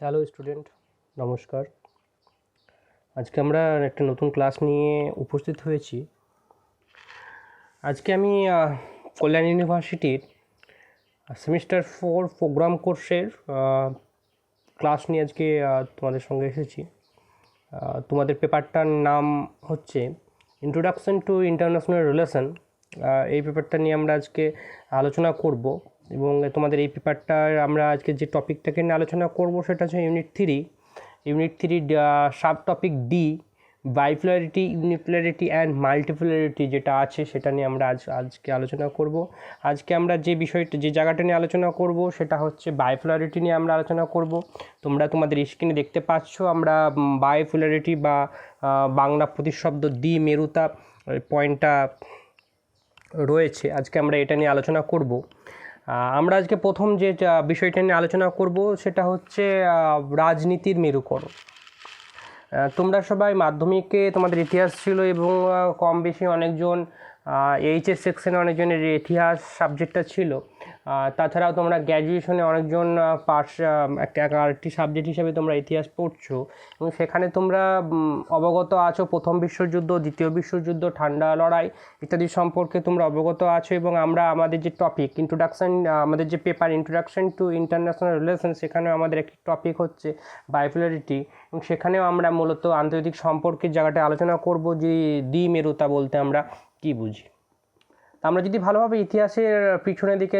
Hello student, নমস্কার। আজকে আমরা একটা নতুন ক্লাস নিয়ে উপস্থিত হয়েছি। আজকে আমি কল্যাণ ইউনিভার্সিটির সেমিস্টার 4 প্রোগ্রাম কোর্সের ক্লাস নিয়ে আজকে তোমাদের সঙ্গে এসেছি। তোমাদের পেপারটার নাম হচ্ছে ইন্ট্রোডাকশন টু ইন্টারন্যাশনাল রিলেশন। এই পেপারটা নিয়ে আমরা আজকে আলোচনা করব এবং তোমাদের এই পেপারটার আমরা আজকে যে টপিকটাকে নিয়ে আলোচনা করব সেটা হচ্ছে unit three sub topic D, bipolarity, unipolarity and multipolarity যেটা আছে সেটা নিয়ে আমরা আজকে আলোচনা করব। আজকে আমরা যে জায়গাটা নিয়ে আলোচনা করব সেটা হচ্ছে বাইপোলারিটি নিয়ে আমরা আলোচনা করব। তোমরা তোমাদের স্ক্রিনে দেখতে পাচ্ছ আমরা বাইপোলারিটি বা বাংলা প্রতিশব্দ দ্বি মেরুতা পয়েন্টটা রয়েছে, আজকে আমরা এটা নিয়ে আলোচনা করব। আমরা আজকে প্রথম যে বিষয়টা নিয়ে আলোচনা করব সেটা হচ্ছে রাজনীতির মেরুকরণ। তোমরা সবাই মাধ্যমিকে তোমাদের ইতিহাস ছিল এবং কম বেশি অনেকজন এইচএস সেকশনে অনেকজনের ইতিহাস সাবজেক্টটা ছিল। তাছাড়াও তোমরা গ্র্যাজুয়েশনে অনেকজন আরেকটি সাবজেক্ট হিসেবে তোমরা ইতিহাস পড়ছো এবং সেখানে তোমরা অবগত আছো প্রথম বিশ্বযুদ্ধ, দ্বিতীয় বিশ্বযুদ্ধ, ঠান্ডা লড়াই ইত্যাদি সম্পর্কে তোমরা অবগত আছো। এবং আমরা আমাদের যে টপিক ইন্ট্রোডাকশান, আমাদের যে paper introduction to international relation, সেখানেও আমাদের একটি টপিক হচ্ছে বাইপোলারিটি এবং সেখানেও আমরা মূলত আন্তর্জাতিক সম্পর্কের জায়গাটা আলোচনা করব যে দ্বিমেরুতা বলতে আমরা কী বুঝি। আমরা যদি ভালোভাবে ইতিহাসের পিছনের দিকে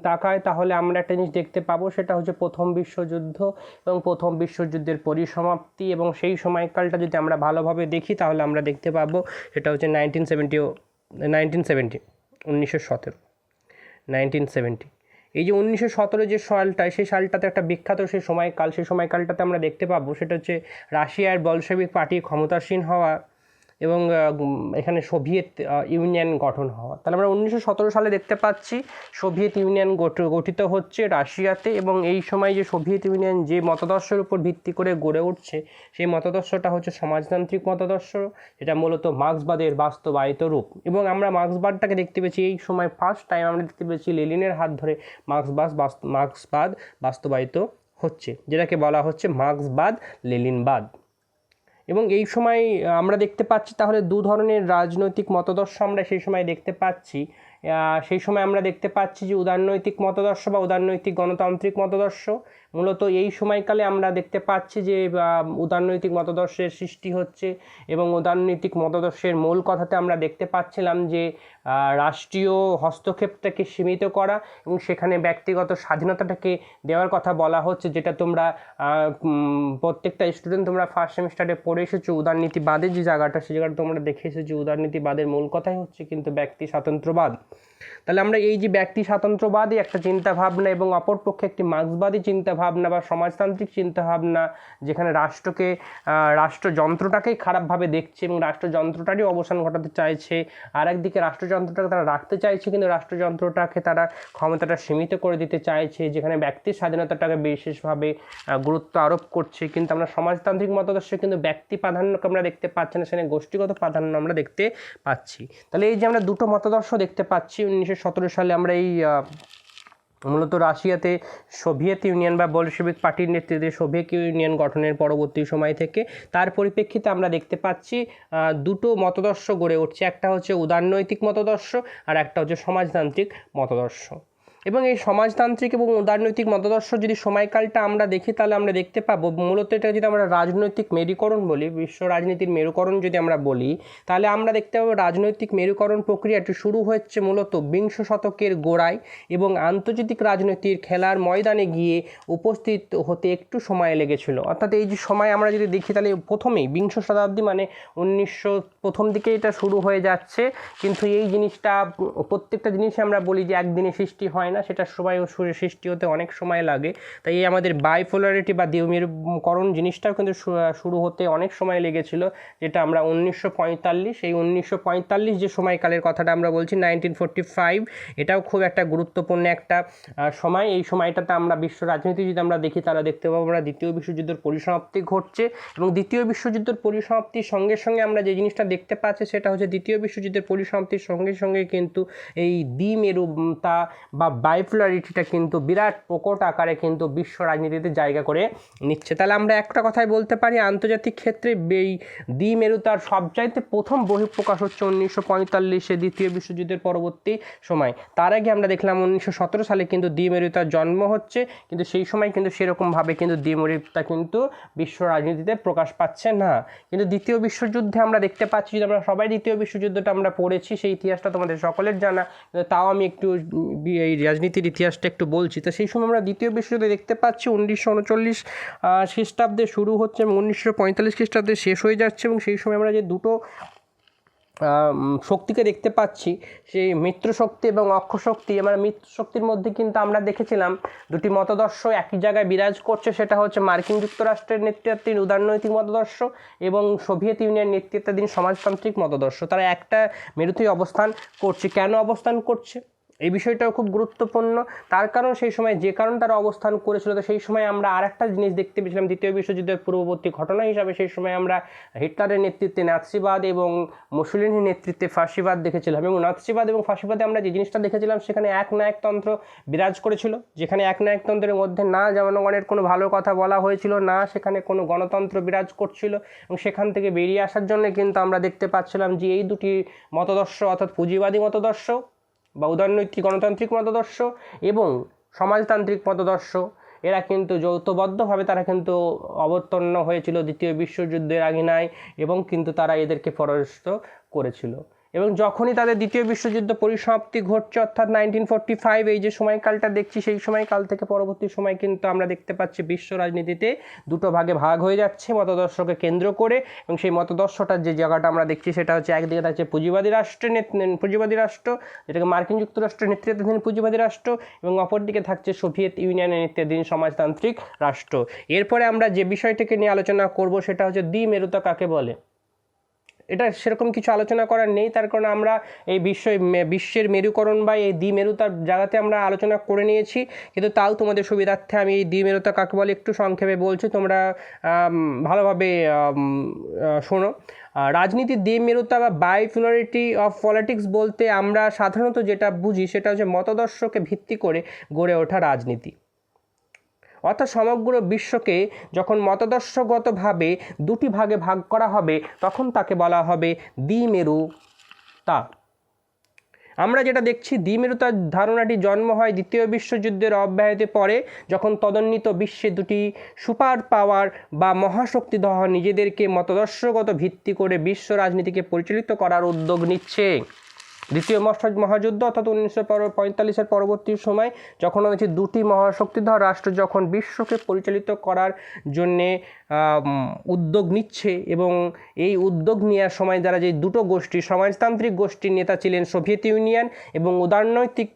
তাকাই তাহলে আমরা একটা জিনিস দেখতে পাবো, সেটা হচ্ছে প্রথম বিশ্বযুদ্ধ এবং প্রথম বিশ্বযুদ্ধের পরিসমাপ্তি। এবং সেই সময়কালটা যদি আমরা ভালোভাবে দেখি তাহলে আমরা দেখতে পাবো সেটা হচ্ছে 1970। এই যে 1917 যে সালটা, সেই সালটাতে একটা বিখ্যাত সেই সময়কালটাতে আমরা দেখতে পাবো সেটা হচ্ছে রাশিয়ার বলশেভিক পার্টি ক্ষমতাসীন হওয়া এবং এখানে সোভিয়েত ইউনিয়ন গঠন হওয়া। তাহলে আমরা 1917 সালে দেখতে পাচ্ছি সোভিয়েত ইউনিয়ন গঠিত হচ্ছে রাশিয়াতে। এবং এই সময় যে সোভিয়েত ইউনিয়ন যে মতাদর্শের উপর ভিত্তি করে গড়ে উঠছে সেই মতাদর্শটা হচ্ছে সমাজতান্ত্রিক মতাদর্শ, এটা মূলত মার্ক্সবাদের বাস্তবায়িত রূপ। এবং আমরা মার্ক্সবাদটাকে দেখতে পেয়েছি এই সময় ফার্স্ট টাইম আমরা দেখতে পেয়েছি লেনিনের হাত ধরে মার্ক্সবাদ বাস্তবায়িত হচ্ছে, যেটাকে বলা হচ্ছে মার্ক্সবাদ লেনিনবাদ। এবং এই সময় আমরা দেখতে পাচ্ছি তাহলে দু ধরনের রাজনৈতিক মতাদর্শ আমরা সেই সময় দেখতে পাচ্ছি। সেই সময় আমরা দেখতে পাচ্ছি যে উদারনৈতিক মতাদর্শ বা উদারনৈতিক গণতান্ত্রিক মতাদর্শ। মূলত এই সময়কালে আমরা দেখতে পাচ্ছি যে উদারনৈতিক মতাদর্শের সৃষ্টি হচ্ছে এবং উদারনৈতিক মতাদর্শের মূল কথাতে আমরা দেখতে পাচ্ছিলাম যে রাষ্ট্রীয় হস্তক্ষেপটাকে সীমিত করা এবং সেখানে ব্যক্তিগত স্বাধীনতাটাকে দেওয়ার কথা বলা হচ্ছে, যেটা তোমরা প্রত্যেকটা স্টুডেন্ট তোমরা ফার্স্ট সেমিস্টারে পড়ে এসেছো। উদারনীতিবাদের যে জায়গাটা, সেই জায়গাটা তোমরা দেখে এসেছো। উদারনীতিবাদের মূল কথাই হচ্ছে কিন্তু ব্যক্তি স্বাতন্ত্র্যবাদ। তাহলে আমরা এই যে ব্যক্তি স্বাতন্ত্র্যবাদী একটা চিন্তাভাবনা এবং অপরপক্ষে একটি মার্ক্সবাদী চিন্তাভাবনা বা সমাজতান্ত্রিক চিন্তাভাবনা, যেখানে রাষ্ট্রযন্ত্রটাকেই খারাপভাবে দেখছে এবং রাষ্ট্রযন্ত্রটারই অবসান ঘটাতে চাইছে। আর একদিকে রাষ্ট্রযন্ত্রটাকে তারা রাখতে চাইছে কিন্তু রাষ্ট্রযন্ত্রটাকে তারা ক্ষমতাটা সীমিত করে দিতে চাইছে, যেখানে ব্যক্তির স্বাধীনতাটাকে বিশেষভাবে গুরুত্ব আরোপ করছে। কিন্তু আমরা সমাজতান্ত্রিক মতাদর্শে কিন্তু ব্যক্তি প্রাধান্যকে আমরা দেখতে পাচ্ছি না, সেখানে গোষ্ঠীগত প্রাধান্য আমরা দেখতে পাচ্ছি। তাহলে এই যে আমরা দুটো মতাদর্শ দেখতে পাচ্ছি 1917 সালে আমরা এই মূলত রাশিয়াতে সোভিয়েত ইউনিয়ন বা বলশেভিক পার্টির নেতৃত্বে সোভিয়েত ইউনিয়ন গঠনের পরবর্তী সময় থেকে তার পরিপ্রেক্ষিতে আমরা দেখতে পাচ্ছি দুটো মতাদর্শ গড়ে উঠছে। একটা হচ্ছে উদারনৈতিক মতাদর্শ আর একটা হচ্ছে সমাজতান্ত্রিক মতাদর্শ। এবং এই সমাজতান্ত্রিক এবং উদারনৈতিক মতাদর্শ যদি সময়কালটা আমরা দেখি তাহলে আমরা দেখতে পাবো মূলত এটা যদি আমরা রাজনৈতিক মেরুকরণ বলি, বিশ্ব রাজনীতির মেরুকরণ যদি আমরা বলি, তাহলে আমরা দেখতে পাবো রাজনৈতিক মেরুকরণ প্রক্রিয়াটি শুরু হচ্ছে মূলত বিংশ শতকের গোড়ায় এবং আন্তর্জাতিক রাজনীতির খেলার ময়দানে গিয়ে উপস্থিত হতে একটু সময় লেগেছিল। অর্থাৎ এই যে সময় আমরা যদি দেখি তাহলে প্রথমেই বিংশ শতাব্দী মানে 1900 প্রথম দিকে এটা শুরু হয়ে যাচ্ছে। কিন্তু এই জিনিসটা প্রত্যেকটা জিনিসে আমরা বলি যে একদিনে সৃষ্টি হয় না, সেটা সৃষ্টি হতে অনেক সময় লাগে। তাই এই আমাদের বাইপোলারিটি বা দ্বিমেরুকরণ জিনিসটাও কিন্তু শুরু হতে অনেক সময় লেগেছিল, যেটা আমরা 1945 এই 1945 যে সময়কালের কথাটা আমরা বলছি 1945, এটাও খুব একটা গুরুত্বপূর্ণ একটা সময়। এই সময়টাতে আমরা বিশ্ব রাজনীতি যদি আমরা দেখি তাহলে দেখতে পাবো আমরা দ্বিতীয় বিশ্বযুদ্ধের পরিসমাপ্তি ঘটছে এবং দ্বিতীয় বিশ্বযুদ্ধের পরিসমাপ্তির সঙ্গে সঙ্গে আমরা যে জিনিসটা দেখতে পাচ্ছি সেটা হচ্ছে দ্বিতীয় বিশ্বযুদ্ধের পরিসমাপ্তির সঙ্গে সঙ্গে কিন্তু এই দ্বিমেরুতা বা বাইপোলারিটিটা কিন্তু বিরাট প্রকট আকারে কিন্তু বিশ্ব রাজনীতিতে জায়গা করে নিচ্ছে। তাহলে আমরা একটা কথাই বলতে পারি, আন্তর্জাতিক ক্ষেত্রে এই দ্বিমেরুতার সবচাইতে প্রথম বহিঃপ্রকাশ হচ্ছে 1945-এ দ্বিতীয় বিশ্বযুদ্ধের পরবর্তী সময়। তার আগে আমরা দেখলাম 1917 সালে কিন্তু দ্বিমেরুতার জন্ম হচ্ছে, কিন্তু সেই সময় কিন্তু সেরকমভাবে কিন্তু দ্বিমেরুতা কিন্তু বিশ্ব রাজনীতিতে প্রকাশ পাচ্ছে না। কিন্তু দ্বিতীয় বিশ্বযুদ্ধে আমরা দেখতে পাচ্ছি, যদি আমরা সবাই দ্বিতীয় বিশ্বযুদ্ধটা আমরা পড়েছি, সেই ইতিহাসটা তোমাদের সকলের জানা, তাও আমি একটু এই রাজনীতির ইতিহাসটা একটু বলছি। তো সেই সময় আমরা দ্বিতীয় বিশ্বযুদ্ধে দেখতে পাচ্ছি 1939 খ্রিস্টাব্দে শুরু হচ্ছে এবং 1945 খ্রিস্টাব্দে শেষ হয়ে যাচ্ছে, এবং সেই সময় আমরা যে দুটো শক্তিকে দেখতে পাচ্ছি, সেই মিত্রশক্তি এবং অক্ষশক্তি। আমরা মিত্রশক্তির মধ্যে কিন্তু আমরা দেখেছিলাম দুটি মতাদর্শ একই জায়গায় বিরাজ করছে, সেটা হচ্ছে মার্কিন যুক্তরাষ্ট্রের নেতৃত্বাধীন উদারনৈতিক মতাদর্শ এবং সোভিয়েত ইউনিয়ন নেতৃত্বাধীন সমাজতান্ত্রিক মতাদর্শ। তারা একটা মেরুতেই অবস্থান করছে। কেন অবস্থান করছে এই বিষয়টাও খুব গুরুত্বপূর্ণ। তার কারণ সেই সময় যে কারণ তারা অবস্থান করেছিল, তো সেই সময় আমরা আর একটা জিনিস দেখতে পেয়েছিলাম দ্বিতীয় বিশ্বযুদ্ধের পূর্ববর্তী ঘটনা হিসাবে। সেই সময় আমরা হিটলারের নেতৃত্বে নাৎসিবাদ এবং মুসোলিনির নেতৃত্বে ফাঁসিবাদ দেখেছিলাম, এবং নাৎসিবাদ এবং ফাঁসিবাদে আমরা যে জিনিসটা দেখেছিলাম, সেখানে একনায়কতন্ত্র বিরাজ করেছিল, যেখানে একনায়কতন্ত্রের মধ্যে না জনগণের কোনো ভালো কথা বলা হয়েছিল, না সেখানে কোনো গণতন্ত্র বিরাজ করছিল, এবং সেখান থেকে বেরিয়ে আসার জন্য কিন্তু আমরা দেখতে পাচ্ছিলাম যে এই দুটি মতাদর্শ, অর্থাৎ পুঁজিবাদী মতাদর্শ বা উদারনৈতিক গণতান্ত্রিক মতাদর্শ এবং সমাজতান্ত্রিক মতাদর্শ, এরা কিন্তু যৌথবদ্ধভাবে তারা কিন্তু অবতীর্ণ হয়েছিল দ্বিতীয় বিশ্বযুদ্ধের আগিনায়, এবং কিন্তু তারা এদেরকে পরাস্ত করেছিল। এবং যখনই তাদের দ্বিতীয় বিশ্বযুদ্ধ পরিসমাপ্তি ঘটছে, অর্থাৎ 1945, এই যে সময়কালটা দেখছি, সেই সময়কাল থেকে পরবর্তী সময় কিন্তু আমরা দেখতে পাচ্ছি বিশ্ব রাজনীতিতে দুটো ভাগে ভাগ হয়ে যাচ্ছে মতাদর্শকে কেন্দ্র করে। এবং সেই মতাদর্শটার যে জায়গাটা আমরা দেখছি, সেটা হচ্ছে একদিকে থাকছে পুঁজিবাদী রাষ্ট্র, যেটাকে মার্কিন যুক্তরাষ্ট্রের নেতৃত্বাধীন পুঁজিবাদী রাষ্ট্র, এবং অপরদিকে থাকছে সোভিয়েত ইউনিয়নের নেতৃত্বাধীন সমাজতান্ত্রিক রাষ্ট্র। এরপরে আমরা যে বিষয়টাকে নিয়ে আলোচনা করব, সেটা হচ্ছে দ্বিমেরুতা কাকে বলে। এটা সেরকম কিছু আলোচনা করার নেই, তার কারণে আমরা এই বিশ্বের মেরুকরণ বা এই দ্বিমেরুতার জায়গাতে আমরা আলোচনা করে নিয়েছি। কিন্তু তাও তোমাদের সুবিধার্থে আমি এই দ্বিমেরুতা কাকে বলে একটু সংক্ষেপে বলছি, তোমরা ভালোভাবে শোনো। রাজনীতির দ্বিমেরুতা বা বাইপোলারিটি অফ পলিটিক্স বলতে আমরা সাধারণত যেটা বুঝি, সেটা হচ্ছে মতাদর্শকে ভিত্তি করে গড়ে ওঠা রাজনীতি। অর্থাৎ সমগ্র বিশ্বকে যখন মতাদর্শগতভাবে দুটি ভাগে ভাগ করা হবে, তখন তাকে বলা হবে দ্বিমেরুতা। আমরা যেটা দেখছি, দ্বিমেরুতার ধারণাটি জন্ম হয় দ্বিতীয় বিশ্বযুদ্ধের অব্যাহতি পরে, যখন তদানীন্ত বিশ্বে দুটি সুপার পাওয়ার বা মহাশক্তিধর নিজেদেরকে মতাদর্শগত ভিত্তি করে বিশ্ব রাজনীতিকে পরিচালিত করার উদ্যোগ নিচ্ছে। দ্বিতীয় মহাযুদ্ধ অর্থাৎ 1945-এর পরবর্তী সময় যখন হচ্ছে দুটি মহাশক্তিধর রাষ্ট্র যখন বিশ্বকে পরিচালিত করার জন্যে উদ্যোগ নিচ্ছে, এবং এই উদ্যোগ নেওয়ার সময় যারা যে দুটো গোষ্ঠী, সমাজতান্ত্রিক গোষ্ঠীর নেতা ছিলেন সোভিয়েত ইউনিয়ন এবং উদারনৈতিক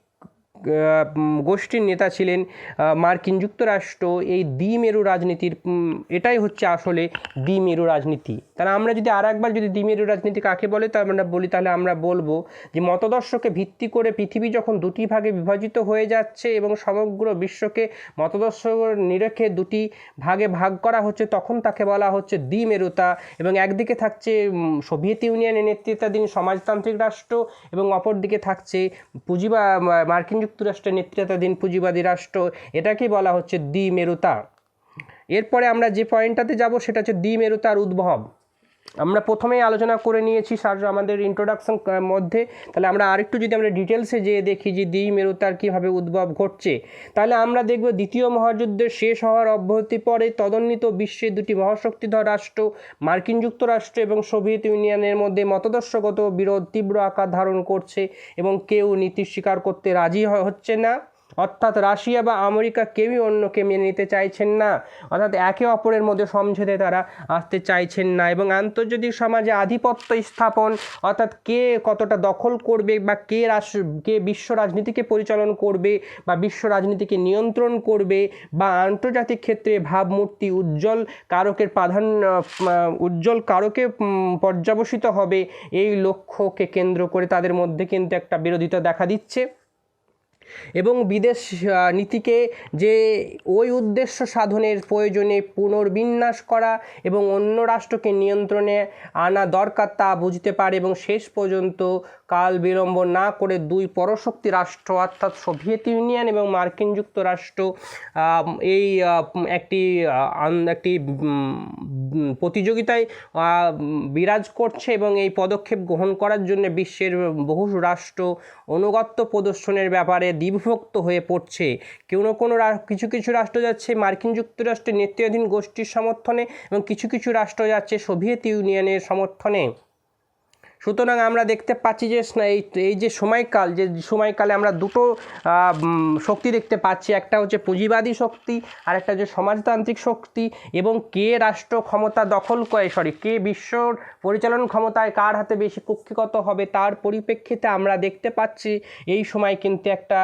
গোষ্ঠীর নেতা ছিলেন মার্কিন যুক্তরাষ্ট্র, এই দ্বিমেরু রাজনীতির এটাই হচ্ছে আসলে দ্বিমেরু রাজনীতি। তাহলে আমরা যদি আর একবার যদি দ্বিমেরু রাজনীতি কাকে বলে তা আমরা বলি, তাহলে আমরা বলবো যে মতাদর্শকে ভিত্তি করে পৃথিবী যখন দুটি ভাগে বিভাজিত হয়ে যাচ্ছে এবং সমগ্র বিশ্বকে মতাদর্শ নিরীক্ষে দুটি ভাগে ভাগ করা হচ্ছে, তখন তাকে বলা হচ্ছে দ্বিমেরুতা। এবং একদিকে থাকছে সোভিয়েত ইউনিয়নের নেতৃত্বাধীন সমাজতান্ত্রিক রাষ্ট্র, এবং অপরদিকে থাকছে মার্কিন যুক্তরাষ্ট্রের নেতৃত্বাধীন পুঁজিবাদী রাষ্ট্র, এটাকেই বলা হচ্ছে দ্বিমেরুতা। এরপরে আমরা যে পয়েন্টটাতে যাব, সেটা হচ্ছে দ্বিমেরুতার উদ্ভব। আমরা প্রথমেই আলোচনা করে নিয়েছি আমাদের ইন্ট্রোডাকশন মধ্যে। তাহলে আমরা আরেকটু যদি আমরা ডিটেলসে যেয়ে দেখি যে দ্বিমেরুতার কীভাবে উদ্ভব ঘটছে, তাহলে আমরা দেখব দ্বিতীয় মহাযুদ্ধের শেষ হওয়ার অব্যাহতি পরে তদানীন্ত বিশ্বের দুটি মহাশক্তিধর রাষ্ট্র মার্কিন যুক্তরাষ্ট্র এবং সোভিয়েত ইউনিয়নের মধ্যে মতাদর্শগত বিরোধ তীব্র আকার ধারণ করছে, এবং কেউ নীতি স্বীকার করতে রাজি হচ্ছে না। অর্থাৎ রাশিয়া বা আমেরিকা কেউই অন্যকে মেনে নিতে চাইছেন না, অর্থাৎ একে অপরের মধ্যে সমঝোতায় তারা আসতে চাইছেন না। এবং আন্তর্জাতিক সমাজে আধিপত্য স্থাপন, অর্থাৎ কে কতটা দখল করবে বা কে বিশ্ব রাজনীতিকে পরিচালন করবে বা বিশ্ব রাজনীতিকে নিয়ন্ত্রণ করবে, বা আন্তর্জাতিক ক্ষেত্রে ভাবমূর্তি উজ্জ্বল কারকে পর্যবসিত হবে, এই লক্ষ্যকে কেন্দ্র করে তাদের মধ্যে কিন্তু একটা বিরোধিতা দেখা দিচ্ছে। এবং বিদেশ নীতিকে যে ওই উদ্দেশ্য সাধনের প্রয়োজনে পুনর্বিন্যাস করা এবং অন্য রাষ্ট্রকে নিয়ন্ত্রণে আনা দরকার তা বুঝতে পারে এবং শেষ পর্যন্ত কাল বিলম্ব না করে দুই পরশক্তি রাষ্ট্র অর্থাৎ সোভিয়েত ইউনিয়ন এবং মার্কিন যুক্তরাষ্ট্র এই একটি প্রতিযোগিতায় বিরাজ করছে এবং এই পদক্ষেপ গ্রহণ করার জন্য বিশ্বের বহু রাষ্ট্র অনুগত্য প্রদর্শনের ব্যাপারে বিভক্ত হয়ে পড়ছে। কিছু কিছু রাষ্ট্র যাচ্ছে মার্কিন যুক্তরাষ্ট্রের নেতৃত্বাধীন গোষ্ঠীর সমর্থনে এবং কিছু কিছু রাষ্ট্র যাচ্ছে সোভিয়েত ইউনিয়নের সমর্থনে। সুতরাং আমরা দেখতে পাচ্ছি যে এই যে সময়কালে আমরা দুটো শক্তি দেখতে পাচ্ছি, একটা হচ্ছে পুঁজিবাদী শক্তি আর একটা হচ্ছে সমাজতান্ত্রিক শক্তি, এবং কে রাষ্ট্র ক্ষমতা কে বিশ্বর পরিচালন ক্ষমতায় কার হাতে বেশি কুক্ষিগত হবে তার পরিপ্রেক্ষিতে আমরা দেখতে পাচ্ছি এই সময় কিন্তু একটা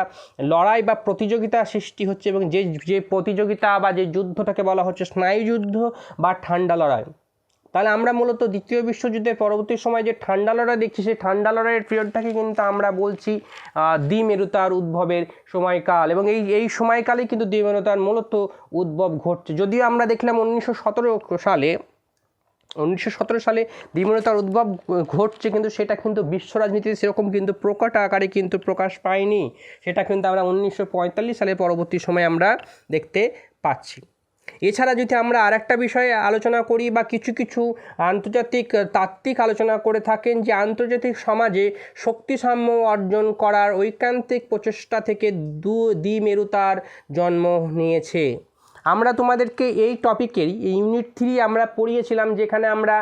লড়াই বা প্রতিযোগিতা সৃষ্টি হচ্ছে, এবং যে প্রতিযোগিতা বা যে যুদ্ধটাকে বলা হচ্ছে স্নায়ুযুদ্ধ বা ঠান্ডা লড়াই। তাহলে আমরা মূলত দ্বিতীয় বিশ্বযুদ্ধের পরবর্তী সময় যে ঠান্ডা লড়াই দেখছি সেই ঠান্ডা লড়াইয়ের পিরিয়ডটাকে কিন্তু আমরা বলছি দ্বিমেরুতার উদ্ভবের সময়কাল, এবং এই সময়কালে কিন্তু দ্বিমেরুতার মূলত উদ্ভব ঘটছে। যদিও আমরা দেখলাম 1917 সালে দ্বিমেরুতার উদ্ভব ঘটছে, কিন্তু সেটা কিন্তু বিশ্ব রাজনীতিতে সেরকম কিন্তু প্রকট আকারে কিন্তু প্রকাশ পায়নি, সেটা কিন্তু আমরা 1945 সালের পরবর্তী সময় আমরা দেখতে পাচ্ছি। এছাড়া যদি আমরা আরেকটা বিষয়ে আলোচনা করি বা কিছু কিছু আন্তর্জাতিক তাত্ত্বিক আলোচনা করে থাকেন যে আন্তর্জাতিক সমাজে শক্তিসাম্য অর্জন করার ঐকান্তিক প্রচেষ্টা থেকে দ্বিমেরুতার জন্ম নিয়েছে। আমরা তোমাদেরকে এই টপিকের ইউনিট 3 আমরা পড়িয়েছিলাম, যেখানে আমরা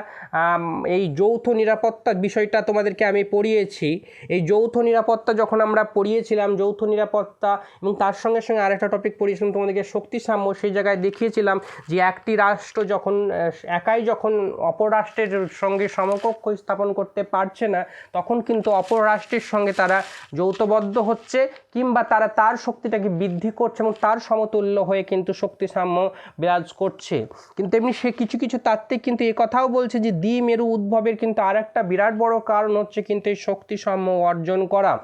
এই যৌথ নিরাপত্তার বিষয়টা তোমাদেরকে আমি পড়িয়েছি। এই যৌথ নিরাপত্তা যখন আমরা পড়িয়েছিলাম, যৌথ নিরাপত্তা এবং তার সঙ্গে সঙ্গে আরেকটা টপিক পড়িয়েছিলাম তোমাদেরকে শক্তিসাম্য, সেই জায়গায় দেখিয়েছিলাম যে একটি রাষ্ট্র যখন একাই যখন অপর রাষ্ট্রের সঙ্গে সমকক্ষ স্থাপন করতে পারছে না, তখন কিন্তু অপর রাষ্ট্রের সঙ্গে তারা যৌথবদ্ধ হচ্ছে কিংবা তারা তার শক্তিটাকে বৃদ্ধি করছে এবং তার সমতুল্য হয়ে কিন্তু শক্তিসাম্য বিরাজ করছে। কিন্তু এমনি সে কিছু কিছু তাত্ত্বিক কিন্তু এ কথাও বলছে যে দ্বিমেরু উদ্ভবের কিন্তু আর একটা বিরাট বড় কারণ হচ্ছে কিন্তু এই শক্তিসাম্য অর্জন করা।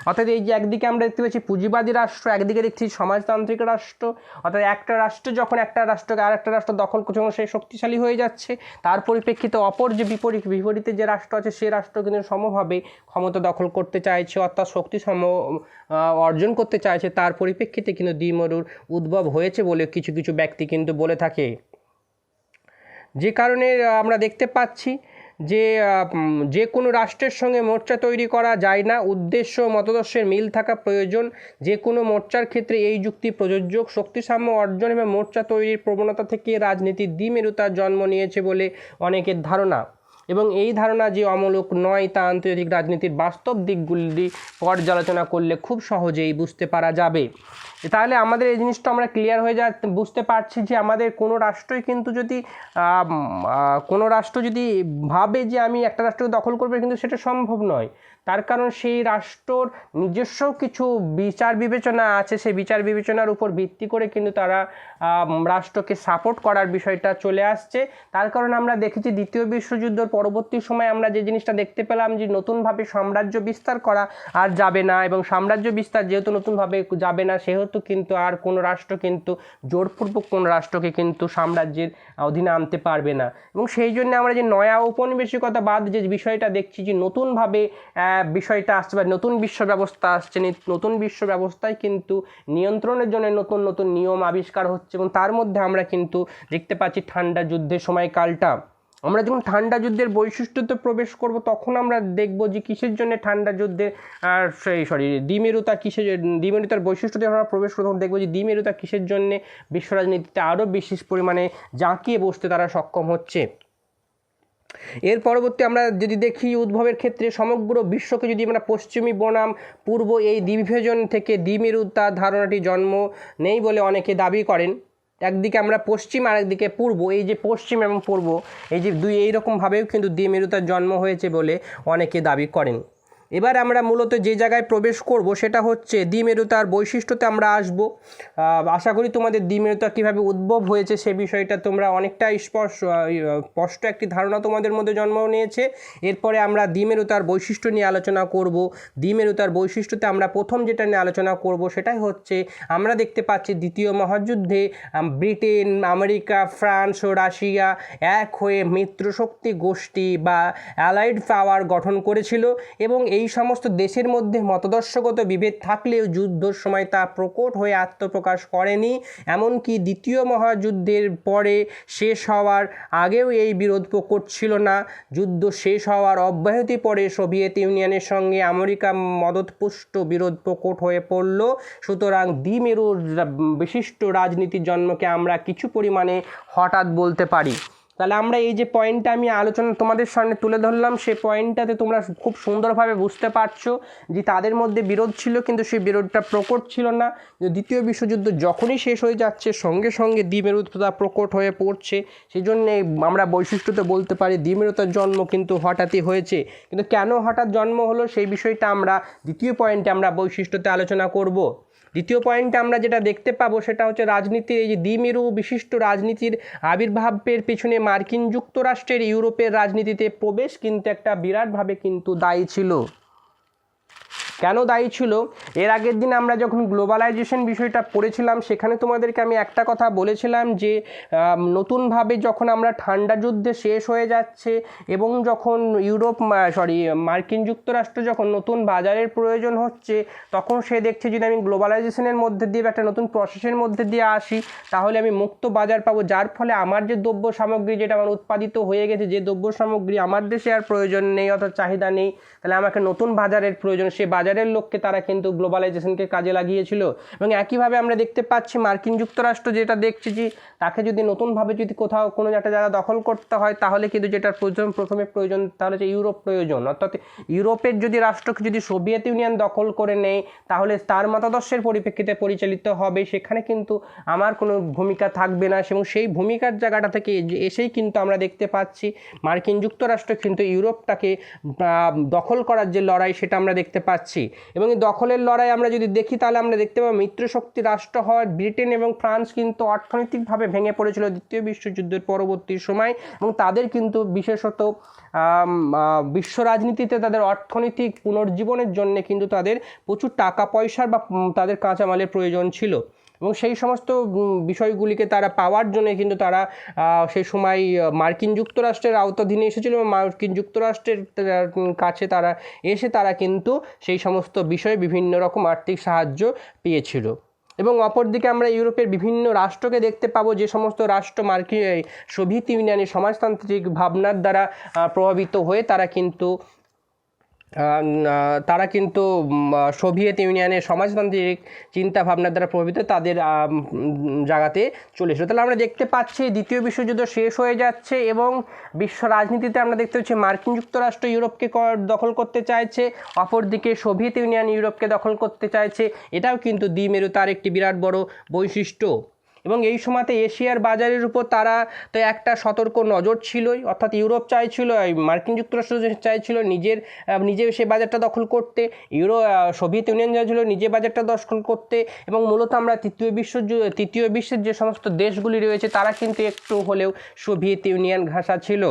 অর্থাৎ এই যে একদিকে আমরা দেখতে পাচ্ছি পুঁজিবাদী রাষ্ট্র, একদিকে দেখছি সমাজতান্ত্রিক রাষ্ট্র, অর্থাৎ একটা রাষ্ট্র যখন একটা রাষ্ট্রকে আরেকটা রাষ্ট্র দখল করছে এবং সে শক্তিশালী হয়ে যাচ্ছে, তার পরিপ্রেক্ষিতে অপর যে বিপরীতে যে রাষ্ট্র আছে সে রাষ্ট্র কিন্তু সমভাবে ক্ষমতা দখল করতে চাইছে, অর্থাৎ শক্তিসাম্য অর্জন করতে চাইছে। তার পরিপ্রেক্ষিতে কিন্তু দ্বিমেরুর উদ্ভব হয়েছে বলে কিছু কিছু ব্যক্তি কিন্তু বলে থাকে, যে কারণে আমরা দেখতে পাচ্ছি যে কোনো রাষ্ট্রের সঙ্গে মোর্চা তৈরি করা যায় না, উদ্দেশ্য মতাদর্শের মিল থাকা প্রয়োজন। যে কোনো মোর্চার ক্ষেত্রে এই যুক্তি প্রযোজ্য। শক্তিসাম্য অর্জন এবং মোর্চা তৈরির প্রবণতা থেকে রাজনীতির দ্বিমেরুতার জন্ম নিয়েছে বলে অনেকের ধারণা, এবং এই ধারণা যে অমূলক নয় তা আন্তর্জাতিক রাজনীতির বাস্তব দিকগুলি পর্যালোচনা করলে খুব সহজেই বুঝতে পারা যাবে। তাহলে আমাদের এই জিনিসটা আমরা ক্লিয়ার হয়ে বুঝতে পারছি যে আমাদের কোনো রাষ্ট্র যদি ভাবে যে আমি একটা রাষ্ট্রকে দখল করবো, কিন্তু সেটা সম্ভব নয়। তার কারণ সেই রাষ্ট্রর নিজস্ব কিছু বিচার বিবেচনা আছে, সেই বিচার বিবেচনার উপর ভিত্তি করে কিন্তু তারা রাষ্ট্রকে সাপোর্ট করার বিষয়টা চলে আসছে। তার কারণ আমরা দেখেছি দ্বিতীয় বিশ্বযুদ্ধের পরবর্তী সময় আমরা যে জিনিসটা দেখতে পেলাম যে নতুনভাবে সাম্রাজ্য বিস্তার করা আর যাবে না, এবং সাম্রাজ্য বিস্তার যেহেতু নতুনভাবে যাবে না, সেহেতু কিন্তু আর কোনো রাষ্ট্র কিন্তু জোরপূর্বক কোনো রাষ্ট্রকে কিন্তু সাম্রাজ্যের অধীনে আনতে পারবে না। এবং সেই জন্য আমরা যে নয়া ঔপনিবেশিকতাবাদ যে বিষয়টা দেখছি যে নতুনভাবে বিষয়টা আসছে বা নতুন বিশ্ব ব্যবস্থা আসছে, নতুন বিশ্ব ব্যবস্থায় কিন্তু নিয়ন্ত্রণের জন্য নতুন নতুন নিয়ম আবিষ্কার হচ্ছে, এবং তার মধ্যে আমরা কিন্তু দেখতে পাচ্ছি ঠান্ডা যুদ্ধের সময়কালটা। আমরা যখন ঠান্ডা যুদ্ধের বৈশিষ্ট্যতে প্রবেশ করব তখন আমরা দেখব যে কিসের জন্য ঠান্ডা যুদ্ধে দ্বিমেরুতার বৈশিষ্ট্যতে আমরা প্রবেশ করব, তখন দেখব যে দ্বিমেরুতা কিসের জন্য বিশ্ব রাজনীতিতে আরও বিশেষ পরিমাণে জাঁকিয়ে বসতে তারা সক্ষম হচ্ছে। এর পরবর্তী আমরা যদি দেখি উদ্ভবের ক্ষেত্রে সমগ্র বিশ্বকে যদি আমরা পশ্চিমী বনাম পূর্ব এই দ্বিবিভাজন থেকে দ্বিমেরুতার ধারণাটি জন্ম নেই বলে অনেকে দাবি করেন। একদিকে আমরা পশ্চিম আর একদিকে পূর্ব, এই যে পশ্চিম এবং পূর্ব এই যে দুই এইরকমভাবেও কিন্তু দ্বিমেরুতার জন্ম হয়েছে বলে অনেকে দাবি করেন। এবার আমরা মূলত যে জায়গায় প্রবেশ করব সেটা হচ্ছে দ্বিমেরুতার বৈশিষ্ট্যতে আমরা আসব। আশা করি তোমাদের দ্বিমেরুতা কীভাবে উদ্ভব হয়েছে সে বিষয়টা তোমরা অনেকটা স্পষ্ট একটি ধারণা তোমাদের মধ্যে জন্ম নিয়েছে। এরপরে আমরা দ্বিমেরুতার বৈশিষ্ট্য নিয়ে আলোচনা করব। দ্বিমেরুতার বৈশিষ্ট্যতে আমরা প্রথম যেটা নিয়ে আলোচনা করব সেটাই হচ্ছে আমরা দেখতে পাচ্ছি দ্বিতীয় মহাযুদ্ধে ব্রিটেন, আমেরিকা, ফ্রান্স ও রাশিয়া এক হয়ে মিত্রশক্তি গোষ্ঠী বা অ্যালাইড পাওয়ার গঠন করেছিল এবং এই সমস্ত দেশের মধ্যে মতাদর্শগত বিভেদ থাকলেও যুদ্ধর সময় তা প্রকট হয়ে আত্মপ্রকাশ করেনি। এমনকি দ্বিতীয় মহাযুদ্ধের পরে শেষ হওয়ার আগেও এই বিরোধ প্রকট ছিল না। যুদ্ধ শেষ হওয়ার অব্যাহতি পরে সোভিয়েত ইউনিয়নের সঙ্গে আমেরিকা মদতপুষ্ট বিরোধ প্রকট হয়ে পড়ল। সুতরাং দ্বিমেরুর বিশিষ্ট রাজনীতির জন্মকে আমরা কিছু পরিমাণে হঠাৎ বলতে পারি। তাহলে আমরা এই যে পয়েন্টটা আমি আলোচনা তোমাদের সামনে তুলে ধরলাম সেই পয়েন্টটাতে তোমরা খুব সুন্দরভাবে বুঝতে পারছো যে তাদের মধ্যে বিরোধ ছিল কিন্তু সেই বিরোধটা প্রকট ছিল না। দ্বিতীয় বিশ্বযুদ্ধ যখনই শেষ হয়ে যাচ্ছে সঙ্গে সঙ্গে দ্বিমেরুতা প্রকট হয়ে পড়ছে। সেই জন্যে আমরা বৈশিষ্ট্যতে বলতে পারি দ্বিমেরুতার জন্ম কিন্তু হঠাৎই হয়েছে। কিন্তু কেন হঠাৎ জন্ম হলো সেই বিষয়টা আমরা দ্বিতীয় পয়েন্টে আমরা বৈশিষ্ট্যতে আলোচনা করব। দ্বিতীয় পয়েন্টে আমরা যেটা দেখতে পাবো সেটা হচ্ছে রাজনীতির এই যে দ্বিমেরু বিশিষ্ট রাজনীতির আবির্ভাবের পেছনে মার্কিন যুক্তরাষ্ট্রের ইউরোপের রাজনীতিতে প্রবেশ কিন্তু একটা বিরাটভাবে কিন্তু দায়ী ছিল। কেন দায়ী ছিল? এর আগের দিন আমরা যখন গ্লোবালাইজেশন বিষয়টা পড়েছিলাম সেখানে তোমাদেরকে আমি একটা কথা বলেছিলাম যে নতুনভাবে যখন আমরা ঠান্ডা যুদ্ধে শেষ হয়ে যাচ্ছে এবং যখন মার্কিন যুক্তরাষ্ট্র যখন নতুন বাজারের প্রয়োজন হচ্ছে তখন সে দেখছে যদি আমি গ্লোবালাইজেশনের মধ্যে দিয়ে একটা নতুন প্রসেসের মধ্যে দিয়ে আসি তাহলে আমি মুক্ত বাজার পাবো, যার ফলে আমার যে দ্রব্য সামগ্রী যেটা আমার উৎপাদিত হয়ে গেছে, যে দ্রব্য সামগ্রী আমার দেশে আর প্রয়োজন নেই অর্থাৎ চাহিদা নেই, তাহলে আমাকে নতুন বাজারের প্রয়োজন। সে বাজারের লোককে তারা কিন্তু গ্লোবালাইজেশনকে কাজে লাগিয়েছিল। এবং একইভাবে আমরা দেখতে পাচ্ছি মার্কিন যুক্তরাষ্ট্র যেটা দেখছি যে তাকে যদি নতুনভাবে যদি কোথাও কোনো একটা জায়গা দখল করতে হয় তাহলে কিন্তু যেটার প্রথমে প্রয়োজন তাহলে হচ্ছে ইউরোপ প্রয়োজন। অর্থাৎ ইউরোপের যদি রাষ্ট্রকে যদি সোভিয়েত ইউনিয়ন দখল করে নেয় তাহলে তার মতাদর্শের পরিপ্রেক্ষিতে পরিচালিত হবে, সেখানে কিন্তু আমার কোনো ভূমিকা থাকবে না। এবং সেই ভূমিকার জায়গাটা থেকে এসেই কিন্তু আমরা দেখতে পাচ্ছি মার্কিন যুক্তরাষ্ট্র কিন্তু ইউরোপটাকে দখল করার যে লড়াই সেটা আমরা দেখতে পাচ্ছি। এবং এই দখলের লড়াই আমরা যদি দেখি তাহলে আমরা দেখতে পাবো মিত্রশক্তি রাষ্ট্র হওয়ার ব্রিটেন এবং ফ্রান্স কিন্তু অর্থনৈতিকভাবে ভেঙে পড়েছিল দ্বিতীয় বিশ্বযুদ্ধের পরবর্তী সময় এবং তাদের কিন্তু বিশেষত বিশ্ব রাজনীতিতে তাদের অর্থনৈতিক পুনর্জীবনের জন্য কিন্তু তাদের প্রচুর টাকা পয়সার বা তাদের কাঁচামালের প্রয়োজন ছিল এবং সেই সমস্ত বিষয়গুলিকে তারা পাওয়ার জন্য কিন্তু তারা সেই সময় মার্কিন যুক্তরাষ্ট্রের আওতাধীনে এসেছিল এবং মার্কিন যুক্তরাষ্ট্রের কাছে তারা কিন্তু সেই সমস্ত বিষয়ে বিভিন্ন রকম আর্থিক সাহায্য পেয়েছিল। এবং অপরদিকে আমরা ইউরোপের বিভিন্ন রাষ্ট্রকে দেখতে পাবো যে সমস্ত রাষ্ট্র সোভিয়েত ইউনিয়নের সমাজতান্ত্রিক ভাবনার দ্বারা প্রভাবিত হয়ে তারা কিন্তু সোভিয়েত ইউনিয়নের সমাজতান্ত্রিক চিন্তা ভাবনার দ্বারা প্রভাবিত তাদের জায়গাতে চলে এসেছে। তাহলে আমরা দেখতে পাচ্ছি দ্বিতীয় বিশ্বযুদ্ধ শেষ হয়ে যাচ্ছে এবং বিশ্ব রাজনীতিতে আমরা দেখতে পাচ্ছি মার্কিন যুক্তরাষ্ট্র ইউরোপকে দখল করতে চাইছে, অপরদিকে সোভিয়েত ইউনিয়ন ইউরোপকে দখল করতে চাইছে। এটাও কিন্তু দ্বিমেরুতার একটি বিরাট বড় বৈশিষ্ট্য। এবং এই সময়তে এশিয়ার বাজারের উপর তারা তো একটা সতর্ক নজর ছিলই, অর্থাৎ ইউরোপ চাইছিল, মার্কিন যুক্তরাষ্ট্র চাইছিল নিজে সেই বাজারটা দখল করতে, সোভিয়েত ইউনিয়ন চাইছিল নিজে বাজারটা দখল করতে। এবং মূলত আমরা তৃতীয় বিশ্বের যে সমস্ত দেশগুলি রয়েছে তারা কিন্তু একটু হলেও সোভিয়েত ইউনিয়ন ঘাঁষা ছিল।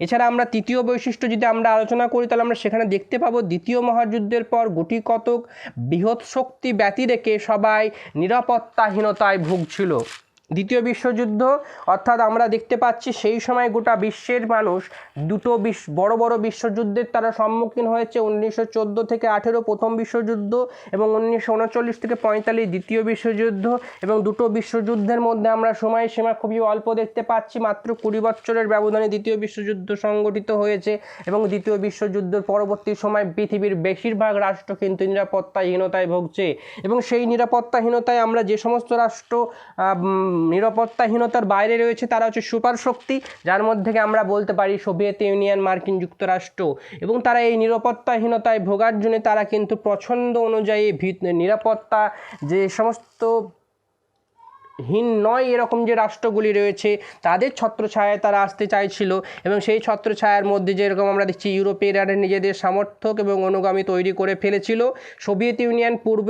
এছাড়া আমরা তৃতীয় বৈশিষ্ট্য যদি আমরা আলোচনা করি তাহলে আমরা সেখানে দেখতে পাবো দ্বিতীয় মহাযুদ্ধের পর গুটি কতক বৃহৎ শক্তি ব্যতি রেখে সবাই নিরাপত্তাহীনতায় ভুগছিল। দ্বিতীয় বিশ্বযুদ্ধ অর্থাৎ আমরা দেখতে পাচ্ছি সেই সময় গোটা বিশ্বের মানুষ দুটো বড় বড় বিশ্বযুদ্ধের তারা সম্মুখীন হয়েছে। 1914 থেকে 18 প্রথম বিশ্বযুদ্ধ এবং 1939 থেকে 45 দ্বিতীয় বিশ্বযুদ্ধ। এবং দুটো বিশ্বযুদ্ধের মধ্যে আমরা সময়সীমা খুবই অল্প দেখতে পাচ্ছি, মাত্র 20 বছরের ব্যবধানে দ্বিতীয় বিশ্বযুদ্ধ সংগঠিত হয়েছে। এবং দ্বিতীয় বিশ্বযুদ্ধের পরবর্তী সময় পৃথিবীর বেশিরভাগ রাষ্ট্র কিন্তু নিরাপত্তাহীনতায় ভুগছে। এবং সেই নিরাপত্তাহীনতায় আমরা যে সমস্ত রাষ্ট্র নিরাপত্তাহীনতার বাইরে রয়েছে তারা হচ্ছে সুপার শক্তি, যার মধ্যে আমরা বলতে পারি সোভিয়েত ইউনিয়ন, মার্কিন যুক্তরাষ্ট্র। এবং তারা এই নিরাপত্তাহীনতায় ভোগার জন্য তারা কিন্তু পছন্দ অনুযায়ী নিরাপত্তা যে সমস্ত হীন নয় এরকম যে রাষ্ট্রগুলি রয়েছে তাদের ছত্রছায়ায় তারা আসতে চাইছিল, এবং সেই ছত্রছায়ার মধ্যে যেরকম আমরা দেখছি ইউরোপীয়রা নিজেদের সমর্থক এবং অনুগামী তৈরি করে ফেলেছিল। সোভিয়েত ইউনিয়ন পূর্ব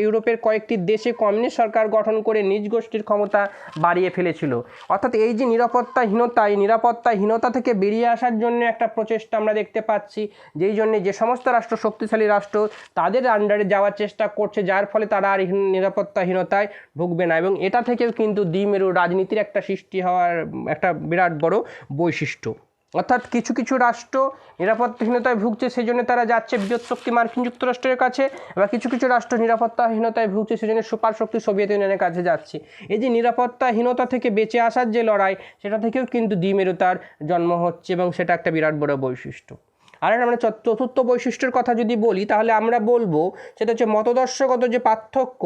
ইউরোপের কয়েকটি দেশে কমিউনিস্ট সরকার গঠন করে নিজ গোষ্ঠীর ক্ষমতা বাড়িয়ে ফেলেছিল। অর্থাৎ এই যে নিরাপত্তাহীনতা, এই নিরাপত্তাহীনতা থেকে বেরিয়ে আসার জন্য একটা প্রচেষ্টা আমরা দেখতে পাচ্ছি, যেই জন্যে যে সমস্ত রাষ্ট্র শক্তিশালী রাষ্ট্র তাদের আন্ডারে যাওয়ার চেষ্টা করছে, যার ফলে তারা আর নিরাপত্তাহীনতায় ভুগবে না। এবং এটা থেকেও কিন্তু দ্বিমেরু রাজনীতির একটা সৃষ্টি হওয়ার একটা বিরাট বড় বৈশিষ্ট্য। অর্থাৎ কিছু কিছু রাষ্ট্র নিরাপত্তাহীনতায় ভুগছে, সেই জন্য তারা যাচ্ছে বৃহৎ শক্তি মার্কিন যুক্তরাষ্ট্রের কাছে, আবার কিছু কিছু রাষ্ট্র নিরাপত্তাহীনতায় ভুগছে, সেই জন্য সুপার শক্তি সোভিয়েত ইউনিয়নের কাছে যাচ্ছে। এই যে নিরাপত্তাহীনতা থেকে বেঁচে আসার যে লড়াই, সেটা থেকেও কিন্তু দ্বিমেরুতার জন্ম হচ্ছে, এবং সেটা একটা বিরাট বড় বৈশিষ্ট্য। আর আমরা চতুর্থ বৈশিষ্ট্যের কথা যদি বলি, তাহলে আমরা বলবো সেটা হচ্ছে মতদর্শগত যে পার্থক্য।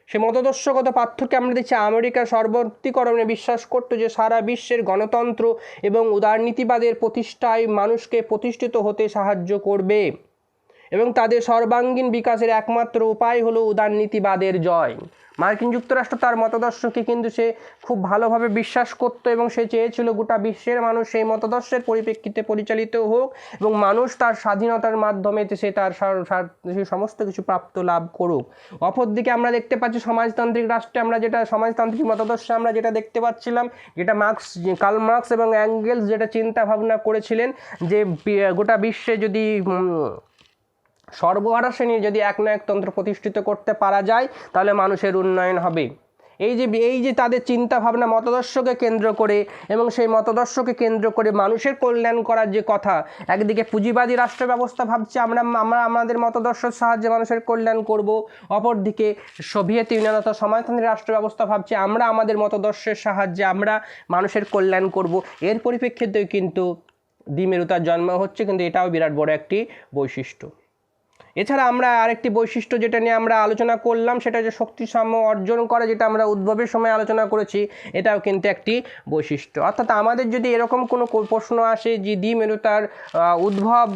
সে মতদর্শগত পার্থক্যে আমরা দেখছি আমেরিকা সর্বত্রীকরণে বিশ্বাস করত, যে সারা বিশ্বের গণতন্ত্র এবং উদারনীতিবাদের প্রতিষ্ঠায় মানুষকে প্রতিষ্ঠিত হতে সাহায্য করবে, এবং তাদের সর্বাঙ্গীন বিকাশের একমাত্র উপায় হলো উদারনীতিবাদের জয়। মার্কিন যুক্তরাষ্ট্র তার মতাদর্শকে কিন্তু সে খুব ভালোভাবে বিশ্বাস করত, এবং সে চেয়েছিল গোটা বিশ্বের মানুষ সেই মতাদর্শের পরিপ্রেক্ষিতে পরিচালিত হোক, এবং মানুষ তার স্বাধীনতার মাধ্যমে সে তার সমস্ত কিছু প্রাপ্ত লাভ করুক। অপরদিকে আমরা দেখতে পাচ্ছি সমাজতান্ত্রিক রাষ্ট্রে আমরা যেটা সমাজতান্ত্রিক মতাদর্শে আমরা যেটা দেখতে পাচ্ছিলাম, যেটা কার্ল মার্কস এবং অ্যাঙ্গেলস যেটা চিন্তা ভাবনা করেছিলেন, যে গোটা বিশ্বে যদি সর্বহারা শ্রেণীর যদি একনায়কতন্ত্র প্রতিষ্ঠিত করতে পারা যায়, তাহলে মানুষের উন্নয়ন হবে। এই যে তাদের চিন্তা ভাবনা মতাদর্শকে কেন্দ্র করে, এবং সেই মতাদর্শকে কেন্দ্র করে মানুষের কল্যাণ করার যে কথা, একদিকে পুঁজিবাদী রাষ্ট্র ব্যবস্থা ভাবছে আমরা আমাদের মতাদর্শের সাহায্যে মানুষের কল্যাণ করব, অপরদিকে সোভিয়েত ইউনিয়ন অর্থাৎ সমাজতান্ত্রিক রাষ্ট্র ব্যবস্থা ভাবছে আমরা আমাদের মতাদর্শের সাহায্যে আমরা মানুষের কল্যাণ করব। এর পরিপ্রেক্ষিতেও কিন্তু দ্বিমেরুতার জন্ম হচ্ছে, কিন্তু এটাও বিরাট বড় একটি বৈশিষ্ট্য। এছাড়া আমরা আরেকটি বৈশিষ্ট্য যেটা নিয়ে আমরা আলোচনা করলাম, সেটা হচ্ছে শক্তি সাম্য অর্জন করা, যেটা আমরা উদ্ভবের সময় আলোচনা করেছি, এটাও কিন্তু একটি বৈশিষ্ট্য। অর্থাৎ আমাদের যদি এরকম কোনো প্রশ্ন আসে যে দ্বিমেরুতার উদ্ভব